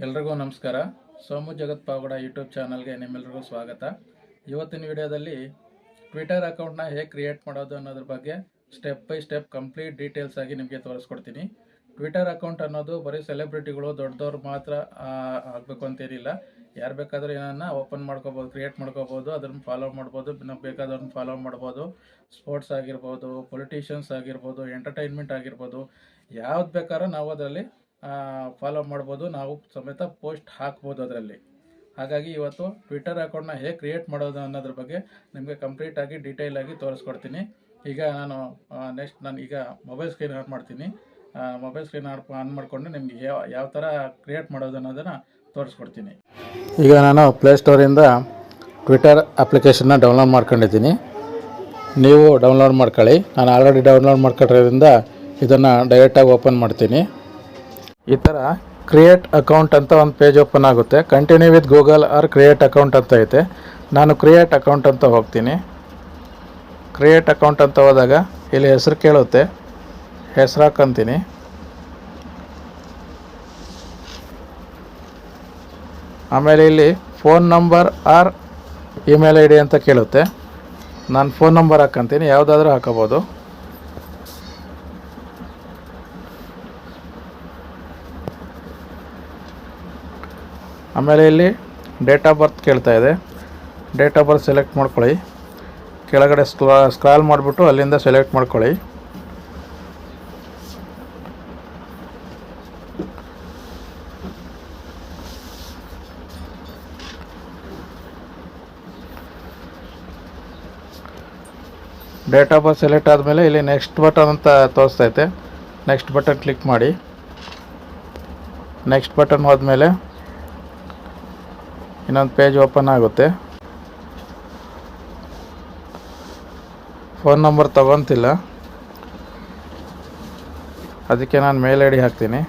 ಎಲ್ರಿಗೂ ನಮಸ್ಕಾರ. ಸೋಮು ಜಗತ್ ಪಾವಗಡ ಯೂಟ್ಯೂಬ್ ಚಾನಲ್ಗೆ ನಿಮ್ಮೆಲ್ಲರಿಗೂ ಸ್ವಾಗತ. ಇವತ್ತಿನ ವಿಡಿಯೋದಲ್ಲಿ ಟ್ವಿಟರ್ ಅಕೌಂಟ್ನ ಹೇಗೆ ಕ್ರಿಯೇಟ್ ಮಾಡೋದು ಅನ್ನೋದ್ರ ಬಗ್ಗೆ step by step complete details ಆಗಿ ನಿಮಗೆ ತೋರಿಸ್ಕೊಡ್ತೀನಿ. ಟ್ವಿಟರ್ ಅಕೌಂಟ್ ಅನ್ನೋದು ಬರೀ ಸೆಲೆಬ್ರಿಟಿಗಳು ದೊಡ್ಡದವ್ರು ಮಾತ್ರ ಆಗಬೇಕು ಅಂತೇನಿಲ್ಲ. ಯಾರು ಬೇಕಾದರೂ ಏನನ್ನ ಓಪನ್ ಮಾಡ್ಕೋಬೋದು, ಕ್ರಿಯೇಟ್ ಮಾಡ್ಕೋಬೋದು, ಅದನ್ನು ಫಾಲೋ ಮಾಡ್ಬೋದು, ನಾವು ಬೇಕಾದವ್ರನ್ನ ಫಾಲೋ ಮಾಡ್ಬೋದು. ಸ್ಪೋರ್ಟ್ಸ್ ಆಗಿರ್ಬೋದು, ಪೊಲಿಟಿಷಿಯನ್ಸ್ ಆಗಿರ್ಬೋದು, ಎಂಟರ್ಟೈನ್ಮೆಂಟ್ ಆಗಿರ್ಬೋದು, ಯಾವ್ದು ಬೇಕಾದ್ರೂ ನಾವು ಅದರಲ್ಲಿ ಫಾಲೋ ಮಾಡ್ಬೋದು, ನಾವು ಸಮೇತ ಪೋಸ್ಟ್ ಹಾಕ್ಬೋದು ಅದರಲ್ಲಿ. ಹಾಗಾಗಿ ಇವತ್ತು ಟ್ವಿಟರ್ ಅಕೌಂಟ್ನ ಹೇಗೆ ಕ್ರಿಯೇಟ್ ಮಾಡೋದು ಅನ್ನೋದ್ರ ಬಗ್ಗೆ ನಿಮಗೆ ಕಂಪ್ಲೀಟಾಗಿ ಡೀಟೇಲಾಗಿ ತೋರಿಸ್ಕೊಡ್ತೀನಿ. ಈಗ ನಾನು ಈಗ ಮೊಬೈಲ್ ಸ್ಕ್ರೀನ್ ಆನ್ ಮಾಡ್ತೀನಿ. ಮೊಬೈಲ್ ಸ್ಕ್ರೀನ್ ಆನ್ ಮಾಡಿಕೊಂಡು ನಿಮಗೆ ಯಾವ ಥರ ಕ್ರಿಯೇಟ್ ಮಾಡೋದು ಅನ್ನೋದನ್ನು ತೋರಿಸ್ಕೊಡ್ತೀನಿ. ಈಗ ನಾನು ಪ್ಲೇಸ್ಟೋರಿಂದ ಟ್ವಿಟರ್ ಅಪ್ಲಿಕೇಶನ್ನ ಡೌನ್ಲೋಡ್ ಮಾಡ್ಕೊಂಡಿದ್ದೀನಿ. ನೀವು ಡೌನ್ಲೋಡ್ ಮಾಡ್ಕೊಳ್ಳಿ. ನಾನು ಆಲ್ರೆಡಿ ಡೌನ್ಲೋಡ್ ಮಾಡ್ಕೊಂಡಿರೋದ್ರಿಂದ ಇದನ್ನು ಡೈರೆಕ್ಟಾಗಿ ಓಪನ್ ಮಾಡ್ತೀನಿ. ಈ ಥರ ಕ್ರಿಯೇಟ್ ಅಕೌಂಟ್ ಅಂತ ಒಂದು ಪೇಜ್ ಓಪನ್ ಆಗುತ್ತೆ. Continue with Google or create account ಅಂತ ಐತೆ. ನಾನು ಕ್ರಿಯೇಟ್ ಅಕೌಂಟ್ ಅಂತ ಹೋಗ್ತೀನಿ. ಕ್ರಿಯೇಟ್ ಅಕೌಂಟ್ ಅಂತ ಹೋದಾಗ ಇಲ್ಲಿ ಹೆಸರು ಕೇಳುತ್ತೆ, ಹೆಸರು ಹಾಕ್ಕೊಂತೀನಿ. ಆಮೇಲೆ ಇಲ್ಲಿ phone number R email I D ಅಂತ ಕೇಳುತ್ತೆ. ನಾನು ಫೋನ್ ನಂಬರ್ ಹಾಕ್ಕೊಂತೀನಿ, ಯಾವುದಾದ್ರೂ ಹಾಕೋಬೋದು. ಆಮೇಲೆ ಇಲ್ಲಿ ಡೇಟ್ ಆಫ್ ಬರ್ತ್ ಕೇಳ್ತಾ ಇದೆ. ಡೇಟ್ ಆಫ್ ಬರ್ತ್ ಸೆಲೆಕ್ಟ್ ಮಾಡ್ಕೊಳ್ಳಿ. ಕೆಳಗಡೆ ಸ್ಕ್ರಾಲ್ ಮಾಡಿಬಿಟ್ಟು ಅಲ್ಲಿಂದ ಸೆಲೆಕ್ಟ್ ಮಾಡ್ಕೊಳ್ಳಿ. ಡೇಟ್ ಆಫ್ ಬರ್ತ್ ಸೆಲೆಕ್ಟ್ ಆದಮೇಲೆ ಇಲ್ಲಿ ನೆಕ್ಸ್ಟ್ ಬಟನ್ ಅಂತ ತೋರಿಸ್ತೈತೆ. ನೆಕ್ಸ್ಟ್ ಬಟನ್ ಕ್ಲಿಕ್ ಮಾಡಿ. ನೆಕ್ಸ್ಟ್ ಬಟನ್ ಹೋದ್ಮೇಲೆ ಇನ್ನೊಂದು ಪೇಜ್ ಓಪನ್ ಆಗುತ್ತೆ. ಫೋನ್ ನಂಬರ್ ತಗೊತಿಲ್ಲ, ಅದಕ್ಕೆ ನಾನು ಮೇಲ್ ಐ ಡಿ ಹಾಕ್ತೀನಿ.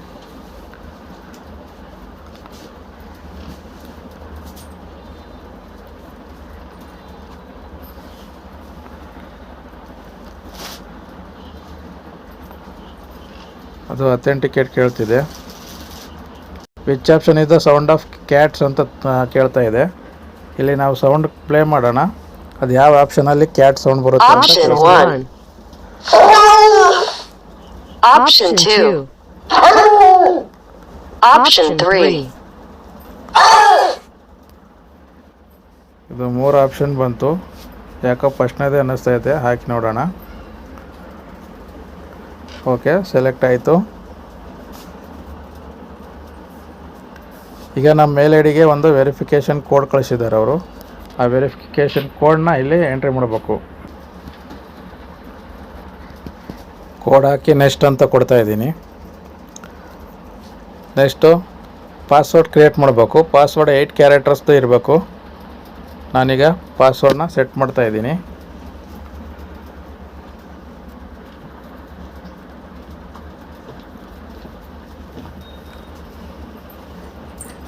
ಅದು ಅಥೆಂಟಿಕೇಟ್ ಕೇಳ್ತಿದೆ. Which option is the sound of cats ಅಂತ ಕೇಳ್ತಾ ಇದೆ. ಇಲ್ಲಿ ನಾವು ಸೌಂಡ್ ಪ್ಲೇ ಮಾಡೋಣ. ಅದು ಯಾವ ಆಪ್ಷನಲ್ಲಿ ಕ್ಯಾಟ್ ಸೌಂಡ್ ಬರುತ್ತೆ ಅಂತ. Option 2. Option 3. ಇದು 3 ಆಪ್ಷನ್ ಬಂತು. ಯಾಕೋ ಫಸ್ಟ್ನೇದೇ ಅನ್ನಿಸ್ತಾ ಇದೆ. ಹಾಕಿ ನೋಡೋಣ. ಓಕೆ, ಸೆಲೆಕ್ಟ್ ಆಯಿತು. ಈಗ ನಮ್ಮ ಮೇಲ್ ಐ ಡಿಗೆ ಒಂದು ವೆರಿಫಿಕೇಷನ್ ಕೋಡ್ ಕಳಿಸಿದ್ದಾರೆ ಅವರು. ಆ ವೆರಿಫಿಕೇಷನ್ ಕೋಡ್ನ ಇಲ್ಲಿ ಎಂಟ್ರಿ ಮಾಡಬೇಕು. ಕೋಡ್ ಹಾಕಿ ನೆಕ್ಸ್ಟ್ ಅಂತ ಕೊಡ್ತಾ ಇದ್ದೀನಿ. ನೆಕ್ಸ್ಟು ಪಾಸ್ವರ್ಡ್ ಕ್ರಿಯೇಟ್ ಮಾಡಬೇಕು. ಪಾಸ್ವರ್ಡ್ 8 ಕ್ಯಾರೆಕ್ಟರ್ಸ್ದು ಇರಬೇಕು. ನಾನೀಗ ಪಾಸ್ವರ್ಡ್ನ ಸೆಟ್ ಮಾಡ್ತಾ ಇದ್ದೀನಿ.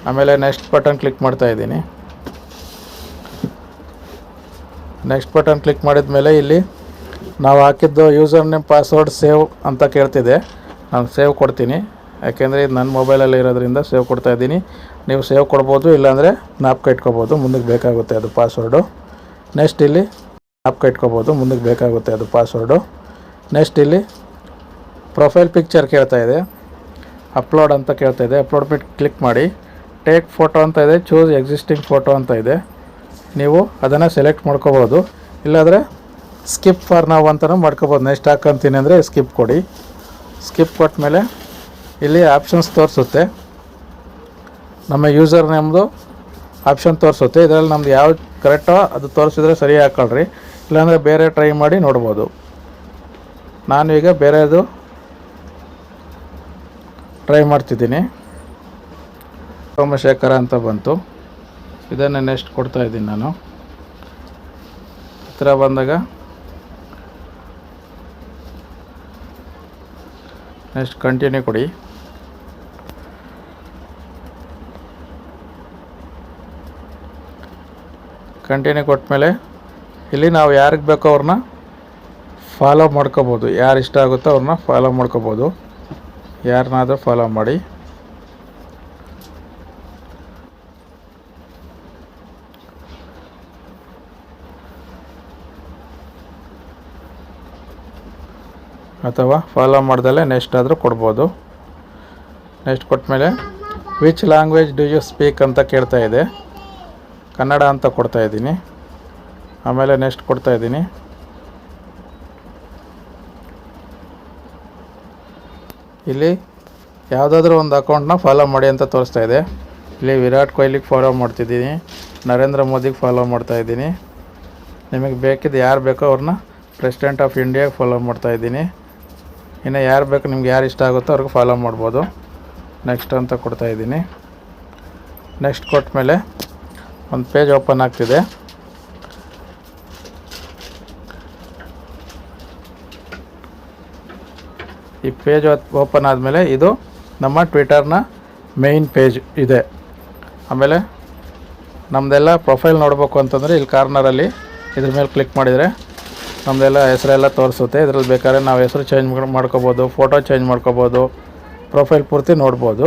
ಆಮೇಲೆ ನೆಕ್ಸ್ಟ್ ಬಟನ್ ಕ್ಲಿಕ್ ಮಾಡ್ತಾ ಇದ್ದೀನಿ. ನೆಕ್ಸ್ಟ್ ಬಟನ್ ಕ್ಲಿಕ್ ಮಾಡಿದ ಮೇಲೆ ಇಲ್ಲಿ ನಾವು ಹಾಕಿದ್ದು ಯೂಸರ್ ನೇಮ್ ಪಾಸ್ವರ್ಡ್ ಸೇವ್ ಅಂತ ಕೇಳ್ತಿದೆ. ನಾನು ಸೇವ್ ಕೊಡ್ತೀನಿ. ಯಾಕೆಂದರೆ ಇದು ನನ್ನ ಮೊಬೈಲಲ್ಲಿ ಇರೋದ್ರಿಂದ ಸೇವ್ ಕೊಡ್ತಾ ಇದ್ದೀನಿ. ನೀವು ಸೇವ್ ಕೊಡ್ಬೋದು, ಇಲ್ಲಾಂದರೆ ಜ್ಞಾಪಕ ಇಟ್ಕೋಬೋದು, ಮುಂದಕ್ಕೆ ಬೇಕಾಗುತ್ತೆ ಅದು ಪಾಸ್ವರ್ಡು. ನೆಕ್ಸ್ಟ್ ಇಲ್ಲಿ ಜ್ಞಾಪಕ ಇಟ್ಕೋಬೋದು, ಮುಂದಕ್ಕೆ ಬೇಕಾಗುತ್ತೆ ಅದು ಪಾಸ್ವರ್ಡು. ನೆಕ್ಸ್ಟ್ ಇಲ್ಲಿ ಪ್ರೊಫೈಲ್ ಪಿಕ್ಚರ್ ಕೇಳ್ತಾ ಇದೆ. ಅಪ್ಲೋಡ್ ಅಂತ ಕೇಳ್ತಾ ಇದೆ. ಅಪ್ಲೋಡ್ ಬಿಟ್ಟು ಕ್ಲಿಕ್ ಮಾಡಿ. ಟೇಕ್ ಫೋಟೋ ಅಂತ ಇದೆ, ಚೂಸ್ ಎಕ್ಸಿಸ್ಟಿಂಗ್ ಫೋಟೋ ಅಂತ ಇದೆ. ನೀವು ಅದನ್ನು ಸೆಲೆಕ್ಟ್ ಮಾಡ್ಕೋಬೋದು, ಇಲ್ಲಾಂದರೆ ಸ್ಕಿಪ್ ಫಾರ್ ನಾವು ಅಂತಲೂ ಮಾಡ್ಕೋಬೋದು. ನೆಕ್ಸ್ಟ್ ಹಾಕ್ಕೊಂತೀನಿ ಅಂದರೆ ಸ್ಕಿಪ್ ಕೊಡಿ. ಸ್ಕಿಪ್ ಕೊಟ್ಟ ಮೇಲೆ ಇಲ್ಲಿ ಆಪ್ಷನ್ಸ್ ತೋರಿಸುತ್ತೆ. ನಮ್ಮ ಯೂಸರ್ ನೇಮ್ದು ಆಪ್ಷನ್ ತೋರಿಸುತ್ತೆ. ಇದರಲ್ಲಿ ನಮ್ದು ಯಾವ್ದು ಕರೆಕ್ಟೋ ಅದು ತೋರಿಸಿದ್ರೆ ಸರಿ ಹಾಕ್ಕೊಳ್ರಿ, ಇಲ್ಲಾಂದರೆ ಬೇರೆ ಟ್ರೈ ಮಾಡಿ ನೋಡ್ಬೋದು. ನಾನು ಈಗ ಬೇರೆದು ಟ್ರೈ ಮಾಡ್ತಿದ್ದೀನಿ. ಸೋಮಶೇಖರ ಅಂತ ಬಂತು. ಇದನ್ನು ನೆಕ್ಸ್ಟ್ ಕೊಡ್ತಾ ಇದ್ದೀನಿ ನಾನು. ಈ ಥರ ಬಂದಾಗ ನೆಕ್ಸ್ಟ್ ಕಂಟಿನ್ಯೂ ಕೊಡಿ. ಕಂಟಿನ್ಯೂ ಕೊಟ್ಟಮೇಲೆ ಇಲ್ಲಿ ನಾವು ಯಾರಿಗೆ ಬೇಕೋ ಅವ್ರನ್ನ ಫಾಲೋ ಮಾಡ್ಕೋಬೋದು. ಯಾರು ಇಷ್ಟ ಆಗುತ್ತೋ ಅವ್ರನ್ನ ಫಾಲೋ ಮಾಡ್ಕೋಬೋದು. ಯಾರನ್ನಾದರೂ ಫಾಲೋ ಮಾಡಿ. ಅಥವಾ ಫಾಲೋ ಮಾಡ್ದಲೇ ನೆಕ್ಸ್ಟ್ ಆದರೂ ಕೊಡ್ಬೋದು. ನೆಕ್ಸ್ಟ್ ಕೊಟ್ಟಮೇಲೆ which language do you speak ಅಂತ ಕೇಳ್ತಾ ಇದೆ. ಕನ್ನಡ ಅಂತ ಕೊಡ್ತಾ ಇದ್ದೀನಿ. ಆಮೇಲೆ ನೆಕ್ಸ್ಟ್ ಕೊಡ್ತಾ ಇದ್ದೀನಿ. ಇಲ್ಲಿ ಯಾವುದಾದ್ರೂ ಒಂದು ಅಕೌಂಟ್ನ ಫಾಲೋ ಮಾಡಿ ಅಂತ ತೋರಿಸ್ತಾ ಇದೆ. ಇಲ್ಲಿ ವಿರಾಟ್ ಕೊಹ್ಲಿಗೆ ಫಾಲೋ ಮಾಡ್ತಿದ್ದೀನಿ, ನರೇಂದ್ರ ಮೋದಿಗೆ ಫಾಲೋ ಮಾಡ್ತಾಯಿದ್ದೀನಿ. ನಿಮಗೆ ಬೇಕಿದ್ದು ಯಾರು ಬೇಕೋ ಅವ್ರನ್ನ ಪ್ರೆಸಿಡೆಂಟ್ ಆಫ್ ಇಂಡಿಯಾಗೆ ಫಾಲೋ ಮಾಡ್ತಾಯಿದ್ದೀನಿ. ಇನ್ನು ಯಾರು ಬೇಕು ನಿಮ್ಗೆ ಯಾರು ಇಷ್ಟ ಆಗುತ್ತೋ ಅವ್ರಿಗೆ ಫಾಲೋ ಮಾಡ್ಬೋದು. ನೆಕ್ಸ್ಟ್ ಅಂತ ಕೊಡ್ತಾಯಿದ್ದೀನಿ. ನೆಕ್ಸ್ಟ್ ಕೊಟ್ಟ ಮೇಲೆ ಒಂದು ಪೇಜ್ ಓಪನ್ ಆಗ್ತಿದೆ. ಈ ಪೇಜ್ ಓಪನ್ ಆದಮೇಲೆ ಇದು ನಮ್ಮ ಟ್ವಿಟರ್ನ ಮೇಯ್ನ್ ಪೇಜ್ ಇದೆ. ಆಮೇಲೆ ನಮ್ಮದೆಲ್ಲ ಪ್ರೊಫೈಲ್ ನೋಡಬೇಕು ಅಂತಂದರೆ ಇಲ್ಲಿ ಕಾರ್ನರಲ್ಲಿ ಇದ್ರ ಮೇಲೆ ಕ್ಲಿಕ್ ಮಾಡಿದರೆ ನಮ್ಮದೆಲ್ಲ ಹೆಸರೆಲ್ಲ ತೋರಿಸುತ್ತೆ. ಇದರಲ್ಲಿ ಬೇಕಾದ್ರೆ ನಾವು ಹೆಸರು ಚೇಂಜ್ ಮಾಡ್ಕೋಬೋದು, ಫೋಟೋ ಚೇಂಜ್ ಮಾಡ್ಕೋಬೋದು, ಪ್ರೊಫೈಲ್ ಪೂರ್ತಿ ನೋಡ್ಬೋದು.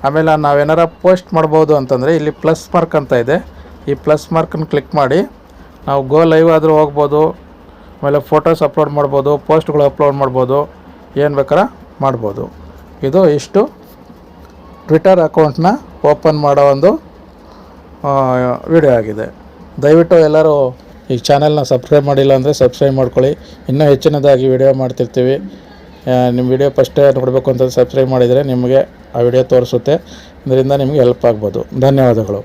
ಆಮೇಲೆ ನಾವೇನಾರ ಪೋಸ್ಟ್ ಮಾಡ್ಬೋದು ಅಂತಂದರೆ ಇಲ್ಲಿ ಪ್ಲಸ್ ಮಾರ್ಕ್ ಅಂತ ಇದೆ. ಈ ಪ್ಲಸ್ ಮಾರ್ಕನ್ನು ಕ್ಲಿಕ್ ಮಾಡಿ ನಾವು ಗೋ ಲೈವ್ ಆದರೂ ಹೋಗ್ಬೋದು. ಆಮೇಲೆ ಫೋಟೋಸ್ ಅಪ್ಲೋಡ್ ಮಾಡ್ಬೋದು, ಪೋಸ್ಟ್ಗಳು ಅಪ್ಲೋಡ್ ಮಾಡ್ಬೋದು, ಏನು ಬೇಕಾರೆ ಮಾಡ್ಬೋದು. ಇದು ಇಷ್ಟು ಟ್ವಿಟರ್ ಅಕೌಂಟ್ನ ಓಪನ್ ಮಾಡೋ ಒಂದು ವಿಡಿಯೋ ಆಗಿದೆ. ದಯವಿಟ್ಟು ಎಲ್ಲರೂ ಈ ಚಾನಲ್ನ ಸಬ್ಸ್ಕ್ರೈಬ್ ಮಾಡಿಲ್ಲ ಅಂದರೆ ಸಬ್ಸ್ಕ್ರೈಬ್ ಮಾಡ್ಕೊಳ್ಳಿ. ಇನ್ನೂ ಹೆಚ್ಚಿನದಾಗಿ ವಿಡಿಯೋ ಮಾಡ್ತಿರ್ತೀವಿ. ನಿಮ್ಮ ವಿಡಿಯೋ ಫಸ್ಟೇ ನೋಡಬೇಕು ಅಂತ ಸಬ್ಸ್ಕ್ರೈಬ್ ಮಾಡಿದರೆ ನಿಮಗೆ ಆ ವಿಡಿಯೋ ತೋರಿಸುತ್ತೆ. ಇದರಿಂದ ನಿಮಗೆ ಹೆಲ್ಪ್ ಆಗ್ಬೋದು. ಧನ್ಯವಾದಗಳು.